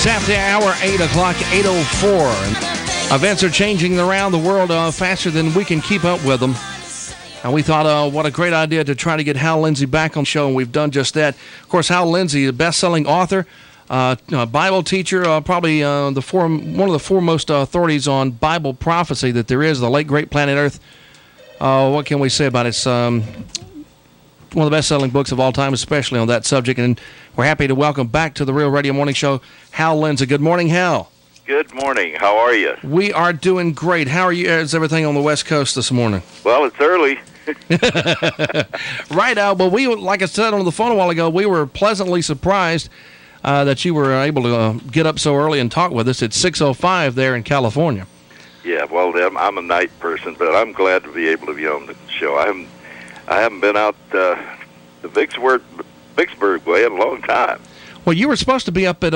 Minutes after the hour, 8 o'clock, 8:04. Events are changing around the world faster than we can keep up with them. And we thought, what a great idea to try to get Hal Lindsey back on the show, and we've done just that. Of course, Hal Lindsey, a best-selling author, Bible teacher, probably one of the foremost authorities on Bible prophecy that there is, the late, great Planet Earth. What can we say about it? It's one of the best-selling books of all time, especially on that subject. And we're happy to welcome back to the Real Radio Morning Show Hal Lindsey. Good morning, Hal. Good morning. How are you? We are doing great. How are you? Is everything on the West Coast this morning? Well, it's early. Right, Al. But we, like I said on the phone a while ago, we were pleasantly surprised that you were able to get up so early and talk with us. It's 6:05 there in California. Yeah, well, I'm a night person, but I'm glad to be able to be on the show. I haven't been out the Vicksburg way in a long time. Well, you were supposed to be up at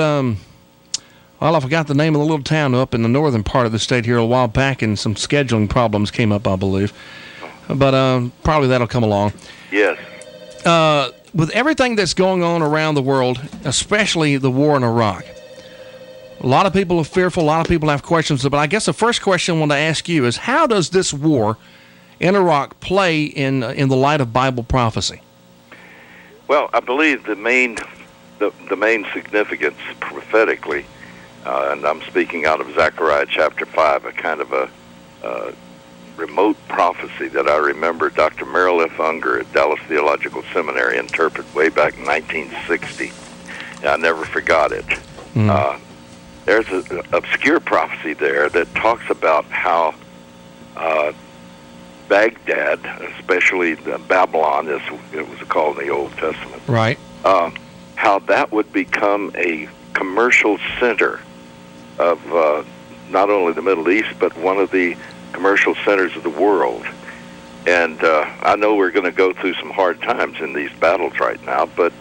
I forgot the name of the little town up in the northern part of the state here a while back, and some scheduling problems came up, I believe. But probably that'll come along. Yes. With everything that's going on around the world, especially the war in Iraq, a lot of people are fearful, a lot of people have questions. But I guess the first question I want to ask you is, how does this war in Iraq play in the light of Bible prophecy? Well, I believe the main significance prophetically, and I'm speaking out of Zechariah chapter 5, a kind of a remote prophecy that I remember Dr. Merrill F. Unger at Dallas Theological Seminary interpreted way back in 1960. And I never forgot it. There's an obscure prophecy there that talks about how Baghdad, especially Babylon, as it was called in the Old Testament, right? How that would become a commercial center of not only the Middle East, but one of the commercial centers of the world. And I know we're going to go through some hard times in these battles right now, but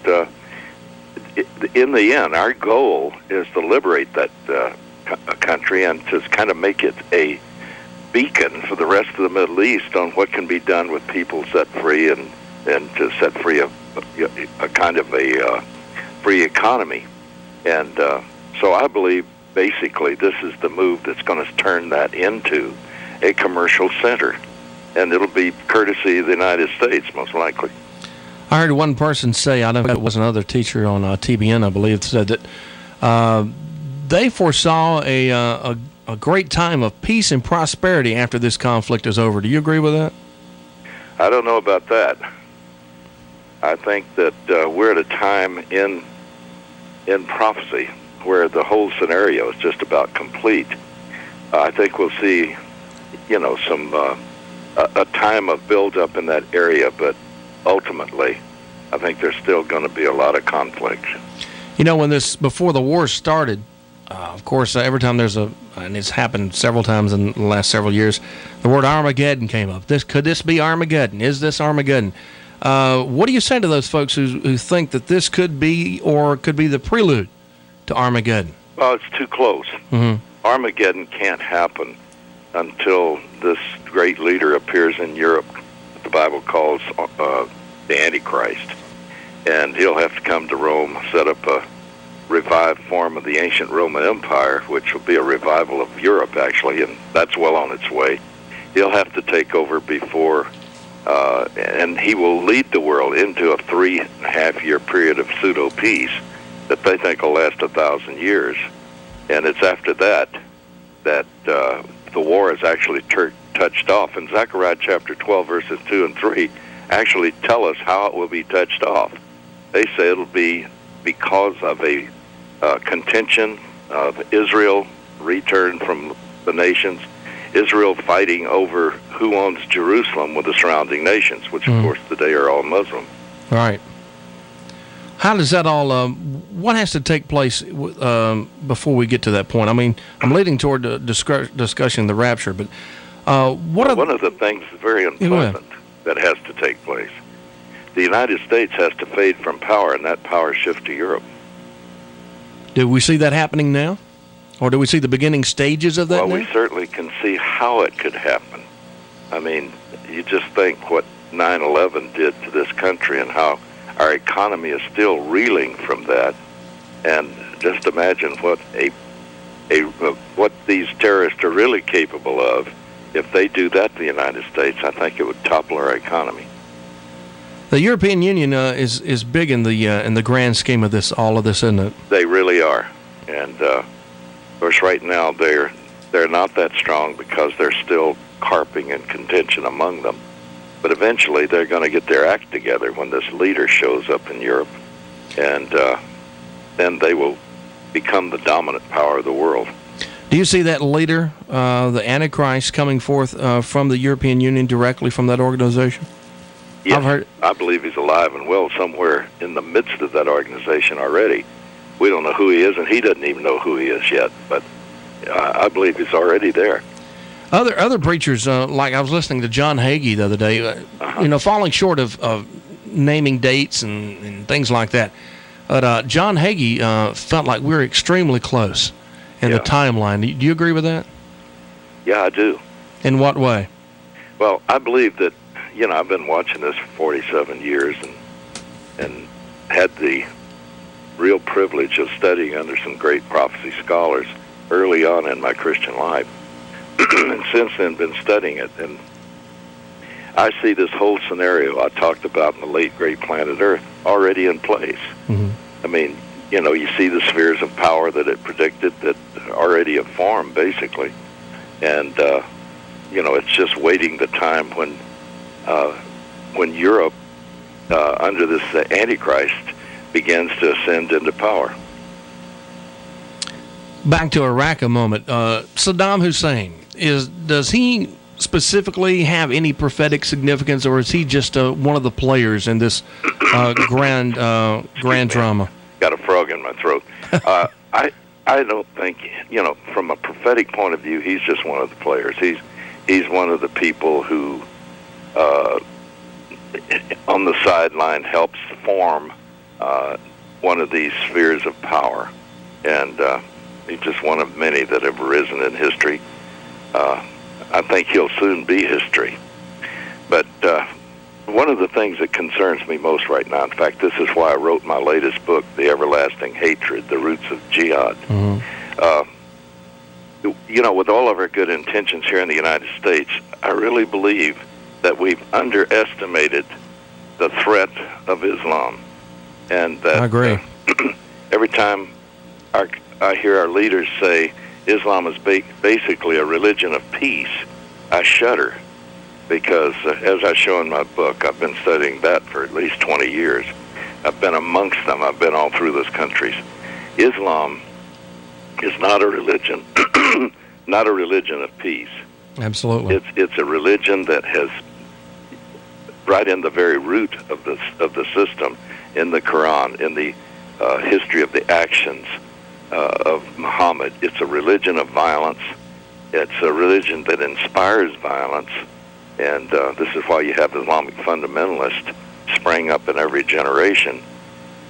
in the end, our goal is to liberate that country and to kind of make it a beacon for the rest of the Middle East on what can be done with people set free and to set free a kind of a free economy. And so I believe basically this is the move that's going to turn that into a commercial center. And it'll be courtesy of the United States, most likely. I heard one person say, I know it was another teacher on TBN, I believe, said that they foresaw a great time of peace and prosperity after this conflict is over. Do you agree with that? I don't know about that. I think that we're at a time in prophecy where the whole scenario is just about complete. I think we'll see, some a time of build-up in that area, but ultimately, I think there's still going to be a lot of conflict. Before the war started, of course, every time and it's happened several times in the last several years, the word Armageddon came up. Could this be Armageddon? Is this Armageddon? What do you say to those folks who think that this could be the prelude to Armageddon? Well, it's too close. Mm-hmm. Armageddon can't happen until this great leader appears in Europe, the Bible calls the Antichrist. And he'll have to come to Rome, set up a revived form of the ancient Roman Empire, which will be a revival of Europe, actually, and that's well on its way. He'll have to take over before, and he will lead the world into a 3.5-year period of pseudo-peace that they think will last 1,000 years. And it's after that the war is actually touched off. And Zechariah chapter 12, verses 2 and 3 actually tell us how it will be touched off. They say it'll be because of a contention of Israel returned from the nations, Israel fighting over who owns Jerusalem with the surrounding nations, which, of course, today are all Muslim. Right. How does that all, what has to take place before we get to that point? I mean, I'm leading toward the discussion of the rapture, but one of the things very unpleasant that has to take place, the United States has to fade from power, and that power shift to Europe. Do we see that happening now? Or do we see the beginning stages of that now? Well, we certainly can see how it could happen. I mean, you just think what 9/11 did to this country and how our economy is still reeling from that. And just imagine what what these terrorists are really capable of. If they do that to the United States, I think it would topple our economy. The European Union is big in the grand scheme of this, all of this, isn't it? They really are, and of course, right now they're not that strong because they're still carping and contention among them. But eventually, they're going to get their act together when this leader shows up in Europe, and then they will become the dominant power of the world. Do you see that leader, the Antichrist, coming forth from the European Union directly from that organization? Yes, I believe he's alive and well somewhere in the midst of that organization already. We don't know who he is, and he doesn't even know who he is yet, but I believe he's already there. Other preachers, like I was listening to John Hagee the other day, falling short of naming dates and things like that. But John Hagee felt like we were extremely close in the timeline. Do you agree with that? Yeah, I do. In what way? Well, I believe that, I've been watching this for 47 years and had the real privilege of studying under some great prophecy scholars early on in my Christian life. And since then been studying it. And I see this whole scenario I talked about in the late great planet Earth already in place. Mm-hmm. I mean, you see the spheres of power that it predicted that already have formed, basically. And, it's just waiting the time when Europe, under this Antichrist, begins to ascend into power. Back to Iraq a moment. Saddam Hussein, does he specifically have any prophetic significance, or is he just one of the players in this grand drama? Got a frog in my throat. I don't think, from a prophetic point of view, he's just one of the players. He's one of the people who, on the sideline, helps form one of these spheres of power, and he's just one of many that have arisen in history. I think he'll soon be history. But one of the things that concerns me most right now, in fact, this is why I wrote my latest book, The Everlasting Hatred, The Roots of Jihad. Mm-hmm. With all of our good intentions here in the United States, I really believe that we've underestimated the threat of Islam. And that, I agree. Every time I hear our leaders say Islam is basically a religion of peace, I shudder, because as I show in my book, I've been studying that for at least 20 years. I've been amongst them. I've been all through those countries. Islam is not a religion, not a religion of peace. Absolutely. It's a religion that has, right in the very root of the system, in the Quran, in the history of the actions of Muhammad. It's a religion of violence. It's a religion that inspires violence, and this is why you have Islamic fundamentalists spring up in every generation.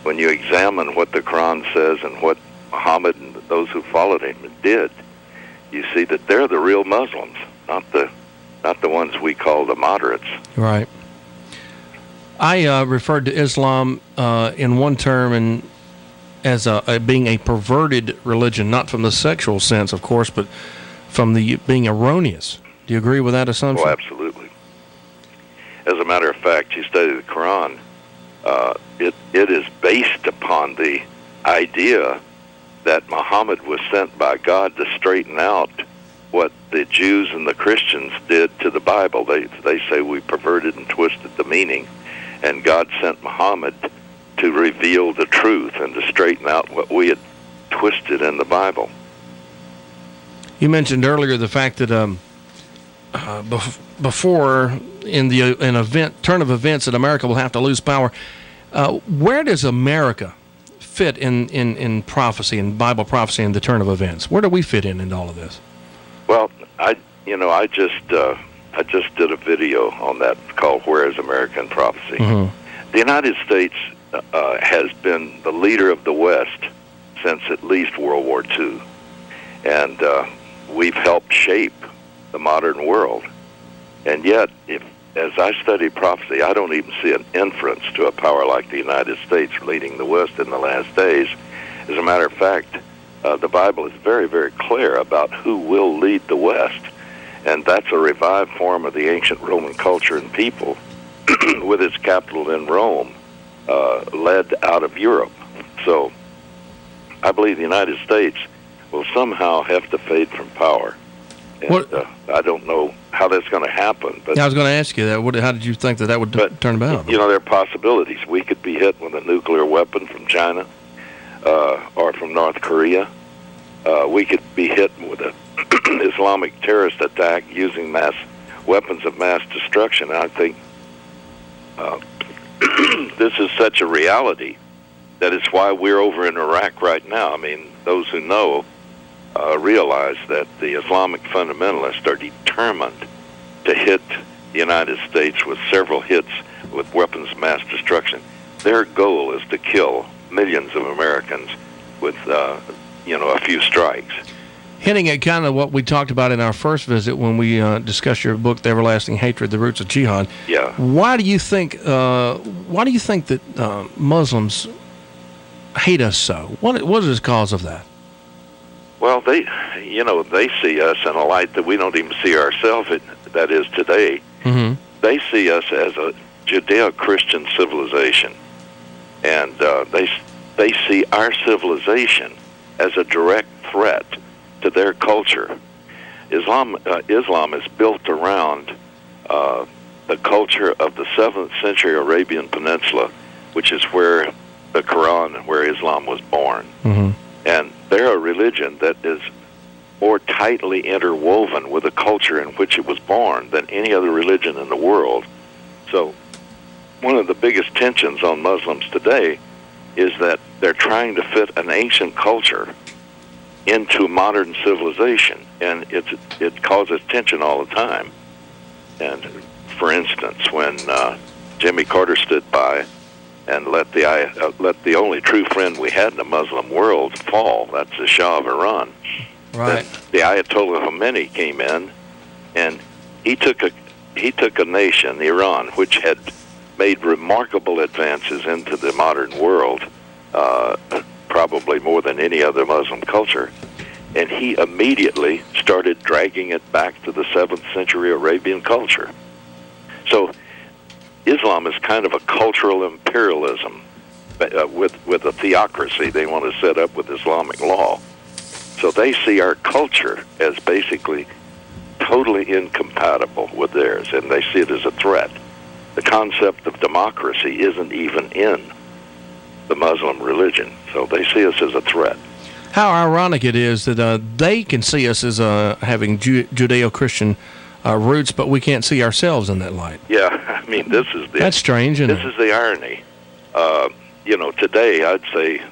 When you examine what the Quran says and what Muhammad and those who followed him did, you see that they're the real Muslims, not the ones we call the moderates. Right. I referred to Islam in one term and as being a perverted religion, not from the sexual sense, of course, but from the being erroneous. Do you agree with that assumption? Oh, absolutely. As a matter of fact, you study the Quran, it is based upon the idea that Muhammad was sent by God to straighten out what the Jews and the Christians did to the Bible. They say we perverted and twisted the meaning, and God sent Muhammad to reveal the truth and to straighten out what we had twisted in the Bible. You mentioned earlier the fact that before in an event turn of events that America will have to lose power. Where does America fit in prophecy and Bible prophecy and the turn of events? Where do we fit in all of this? Well, I just did a video on that called "Where is American Prophecy?" Mm-hmm. The United States has been the leader of the West since at least World War II, and we've helped shape the modern world. And yet, as I study prophecy, I don't even see an inference to a power like the United States leading the West in the last days. As a matter of fact, the Bible is very, very clear about who will lead the West, and that's a revived form of the ancient Roman culture and people with its capital in Rome, led out of Europe. So I believe the United States will somehow have to fade from power. And, I don't know how that's going to happen. But I was going to ask you that. How did you think that would turn about? You know, there are possibilities. We could be hit with a nuclear weapon from China or from North Korea. We could be hit with an Islamic terrorist attack using weapons of mass destruction. I think this is such a reality that it's why we're over in Iraq right now. I mean, those who know realize that the Islamic fundamentalists are determined to hit the United States with several hits with weapons of mass destruction. Their goal is to kill millions of Americans with, a few strikes. Hinting at kind of what we talked about in our first visit when we discussed your book, The Everlasting Hatred, The Roots of Jihad. Yeah. Why do you think that Muslims hate us so? What is the cause of that? Well, they see us in a light that we don't even see ourselves. That is today. Mm-hmm. They see us as a Judeo-Christian civilization, and they see our civilization as a direct threat to their culture. Islam is built around the culture of the 7th century Arabian Peninsula, which is where the Quran and where Islam was born. Mm-hmm. And they're a religion that is more tightly interwoven with the culture in which it was born than any other religion in the world. So one of the biggest tensions on Muslims today is that they're trying to fit an ancient culture into modern civilization, and it causes tension all the time. And for instance, when Jimmy Carter stood by and let the only true friend we had in the Muslim world fall, that's the Shah of Iran. Right. Then the Ayatollah Khomeini came in, and he took a nation, Iran, which had made remarkable advances into the modern world, probably more than any other Muslim culture, and he immediately started dragging it back to the 7th century Arabian culture. So Islam is kind of a cultural imperialism with a theocracy they want to set up with Islamic law. So they see our culture as basically totally incompatible with theirs, and they see it as a threat. The concept of democracy isn't even in the Muslim religion, so they see us as a threat. How ironic it is that they can see us as having Judeo-Christian roots, but we can't see ourselves in that light. Yeah, I mean, that's strange, isn't it? This is the irony. Today I'd say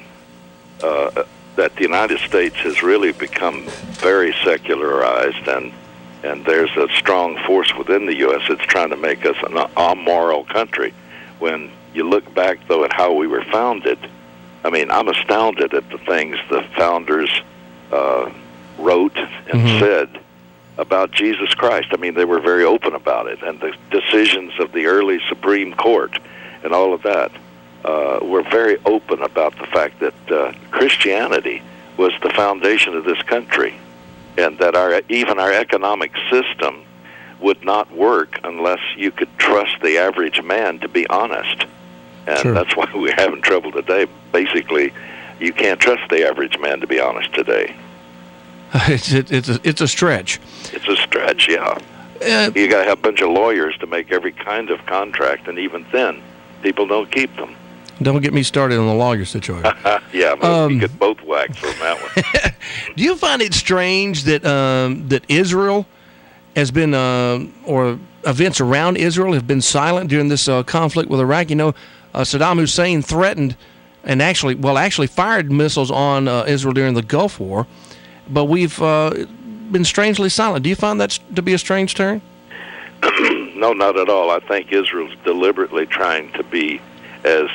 that the United States has really become very secularized, and there's a strong force within the U.S. that's trying to make us an amoral country. When you look back, though, at how we were founded, I mean, I'm astounded at the things the founders wrote and said about Jesus Christ. I mean, they were very open about it, and the decisions of the early Supreme Court and all of that were very open about the fact that Christianity was the foundation of this country, and that even our economic system would not work unless you could trust the average man to be honest. And sure. That's why we're having trouble today. Basically, you can't trust the average man to be honest today. It's a stretch. It's a stretch, yeah. You got to have a bunch of lawyers to make every kind of contract, and even then, people don't keep them. Don't get me started on the lawyer situation. Yeah, but you get both whacked from that one. Do you find it strange that that Israel has been, or events around Israel have been silent during this conflict with Iraq? You know, Saddam Hussein threatened and actually fired missiles on Israel during the Gulf War, but we've been strangely silent. Do you find that to be a strange turn? No, not at all. I think Israel's deliberately trying to be as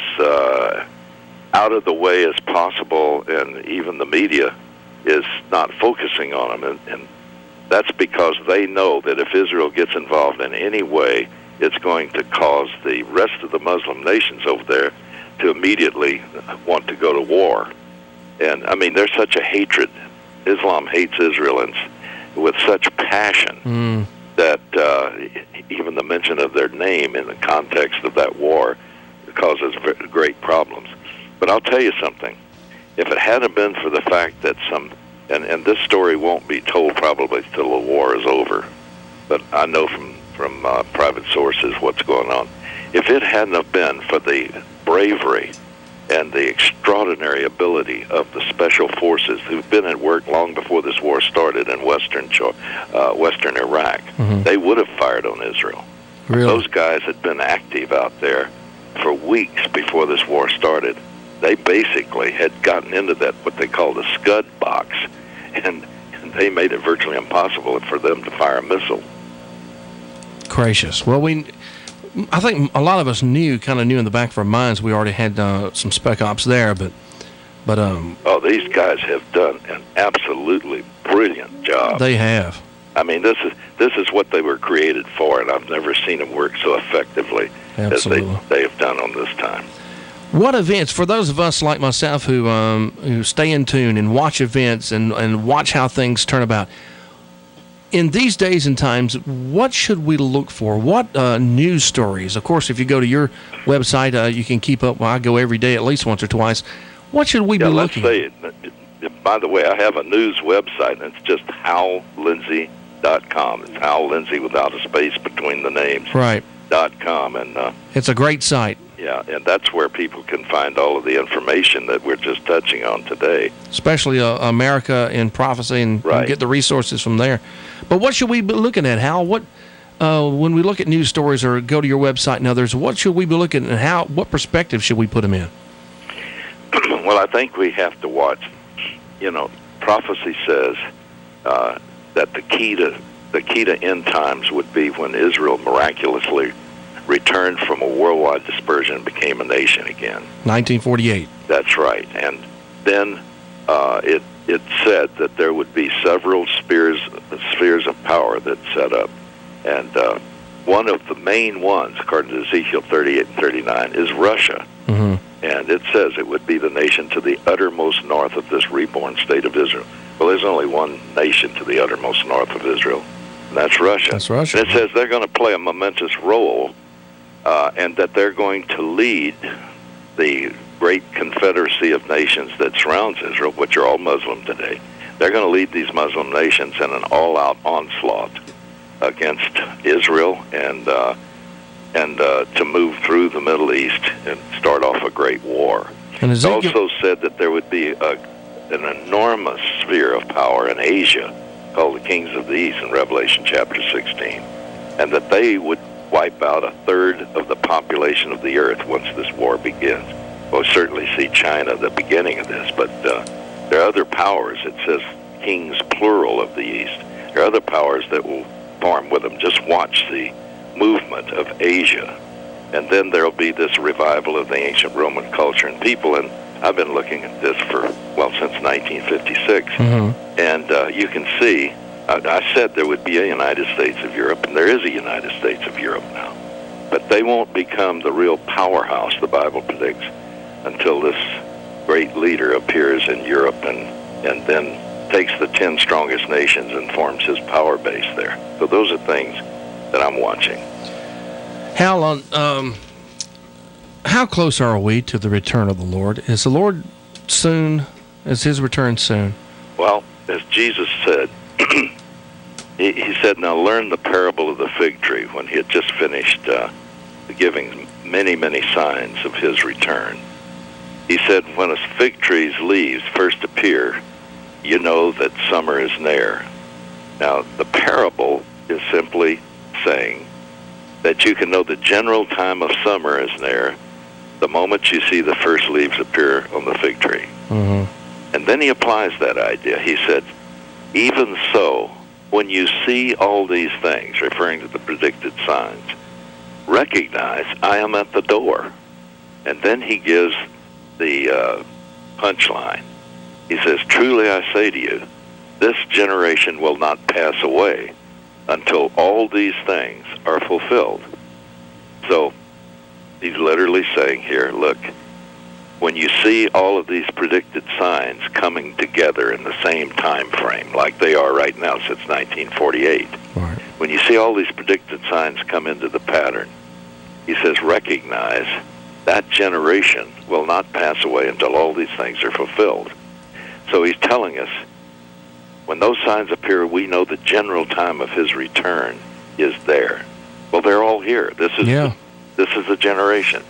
out of the way as possible, and even the media is not focusing on them. And that's because they know that if Israel gets involved in any way, it's going to cause the rest of the Muslim nations over there to immediately want to go to war. And, I mean, there's such a hatred. Islam hates Israel with such passion that even the mention of their name in the context of that war causes great problems. But I'll tell you something. If it hadn't been for the fact that and this story won't be told probably till the war is over, but I know from private sources what's going on. If it hadn't have been for the bravery and the extraordinary ability of the special forces who've been at work long before this war started in western Iraq, they would have fired on Israel. Really? Those guys had been active out there for weeks before this war started. They basically had gotten into that, what they call the Scud box, and they made it virtually impossible for them to fire a missile. Gracious. Well, I think a lot of us kind of knew in the back of our minds we already had some spec ops there, but these guys have done an absolutely brilliant job. They have. I mean, this is what they were created for, and I've never seen them work so effectively as they have done on this time. What events, for those of us like myself who stay in tune and watch events and watch how things turn about, in these days and times, what should we look for? What news stories? Of course, if you go to your website, you can keep up. Well, I go every day at least once or twice. What should we be looking at? By the way, I have a news website, and it's just HalLindsey.com. It's Hal Lindsey without a space between the names. Right. .com, and it's a great site. Yeah, and that's where people can find all of the information that we're just touching on today. Especially America in Prophecy, and get the resources from there. But what should we be looking at, Hal? What when we look at news stories or go to your website and others, what should we be looking at, and what perspective should we put them in? Well, I think we have to watch. You know, prophecy says that the key to end times would be when Israel miraculously returned from a worldwide dispersion and became a nation again. 1948. That's right. And then it said that there would be several spheres of power that set up. And one of the main ones, according to Ezekiel 38 and 39, is Russia. Mm-hmm. And it says it would be the nation to the uttermost north of this reborn state of Israel. Well, there's only one nation to the uttermost north of Israel, and that's Russia. That's Russia. And it says they're going to play a momentous role, and that they're going to lead the great confederacy of nations that surrounds Israel, which are all Muslim today. They're going to lead these Muslim nations in an all-out onslaught against Israel and to move through the Middle East and start off a great war. And it also said that there would be an enormous sphere of power in Asia called the Kings of the East in Revelation chapter 16, and that they would wipe out a third of the population of the earth once this war begins. We'll certainly see China the beginning of this, but there are other powers. It says kings plural of the East. There are other powers that will form with them. Just watch the movement of Asia, and then there'll be this revival of the ancient Roman culture and people. And I've been looking at this since 1956, and you can see, I said there would be a United States of Europe, and there is a United States of Europe now, but they won't become the real powerhouse, the Bible predicts, until this great leader appears in Europe and then takes the 10 strongest nations and forms his power base there. So those are things that I'm watching. Hal, how close are we to the return of the Lord? Is the Lord soon? Is his return soon? Well, as Jesus said, he said, now learn the parable of the fig tree, when he had just finished giving many, many signs of his return. He said, when a fig tree's leaves first appear, you know that summer is near. Now, the parable is simply saying that you can know the general time of summer is near the moment you see the first leaves appear on the fig tree. Mm-hmm. And then he applies that idea. He said, even so, when you see all these things, referring to the predicted signs, recognize I am at the door. And then he gives the punchline. He says, truly I say to you, this generation will not pass away until all these things are fulfilled. So he's literally saying here, look, when you see all of these predicted signs coming together in the same time frame, like they are right now since 1948, right. When you see all these predicted signs come into the pattern, he says, recognize that generation will not pass away until all these things are fulfilled. So he's telling us, when those signs appear, we know the general time of his return is there. Well, they're all here. This is the generation.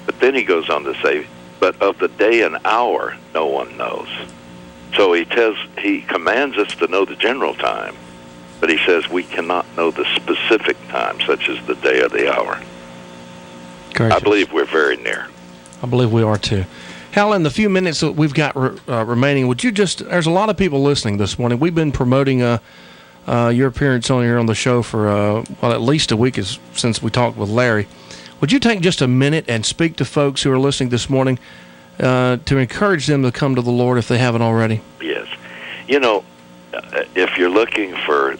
But then he goes on to say, but of the day and hour, no one knows. So he commands us to know the general time, but he says we cannot know the specific time, such as the day or the hour. Gracious. I believe we're very near. I believe we are too. Hal, in the few minutes that we've got remaining, would you there's a lot of people listening this morning. We've been promoting your appearance on the show for, at least a week since we talked with Larry. Would you take just a minute and speak to folks who are listening this morning to encourage them to come to the Lord if they haven't already? Yes. If you're looking for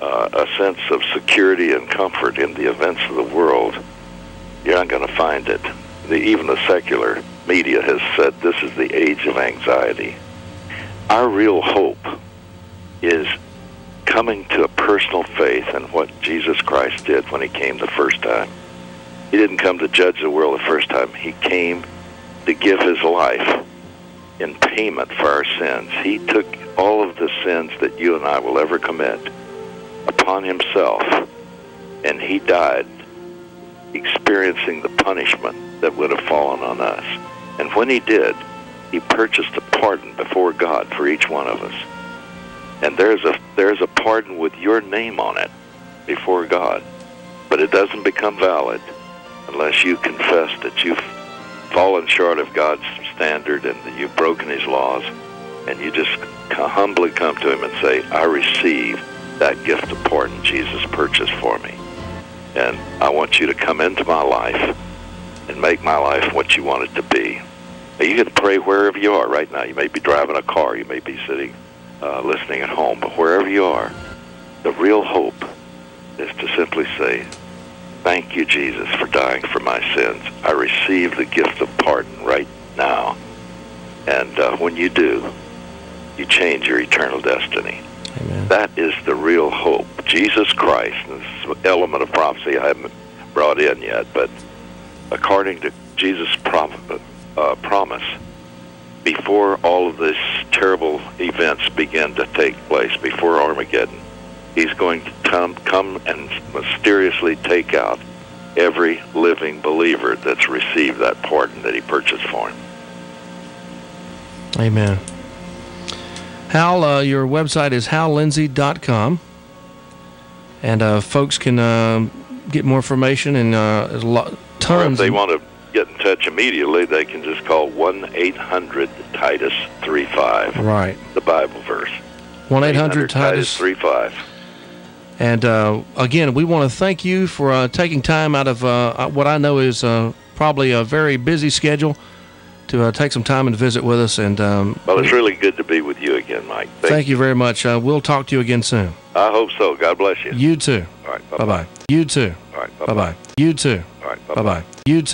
a sense of security and comfort in the events of the world, you're not going to find it. Even the secular media has said this is the age of anxiety. Our real hope is coming to a personal faith in what Jesus Christ did when he came the first time. He didn't come to judge the world the first time. He came to give his life in payment for our sins. He took all of the sins that you and I will ever commit upon himself, and he died experiencing the punishment that would have fallen on us. And when he did, he purchased a pardon before God for each one of us. And there's a pardon with your name on it before God. But it doesn't become valid unless you confess that you've fallen short of God's standard and that you've broken his laws, and you just humbly come to him and say, I receive that gift of pardon Jesus purchased for me. And I want you to come into my life and make my life what you want it to be. Now, you can pray wherever you are right now. You may be driving a car. You may be sitting, listening at home. But wherever you are, the real hope is to simply say, thank you, Jesus, for dying for my sins. I receive the gift of pardon right now. And when you do, you change your eternal destiny. Amen. That is the real hope. Jesus Christ, and this is an element of prophecy I haven't brought in yet, but according to Jesus' promise, before all of these terrible events begin to take place, before Armageddon, he's going to come and mysteriously take out every living believer that's received that pardon that he purchased for him. Amen. Hal, your website is hallindsey.com, and folks can get more information and tons. Or if they want to get in touch immediately, they can just call 1-800-TITUS-35. Right. The Bible verse. 1-800-TITUS-35. And again, we want to thank you for taking time out of what I know is probably a very busy schedule to take some time and visit with us. And well, it's really good to be with you again, Mike. Thank you very much. We'll talk to you again soon. I hope so. God bless you. You too. All right. Bye-bye. You too. All right. Bye-bye. You too. All right. Bye-bye. You too.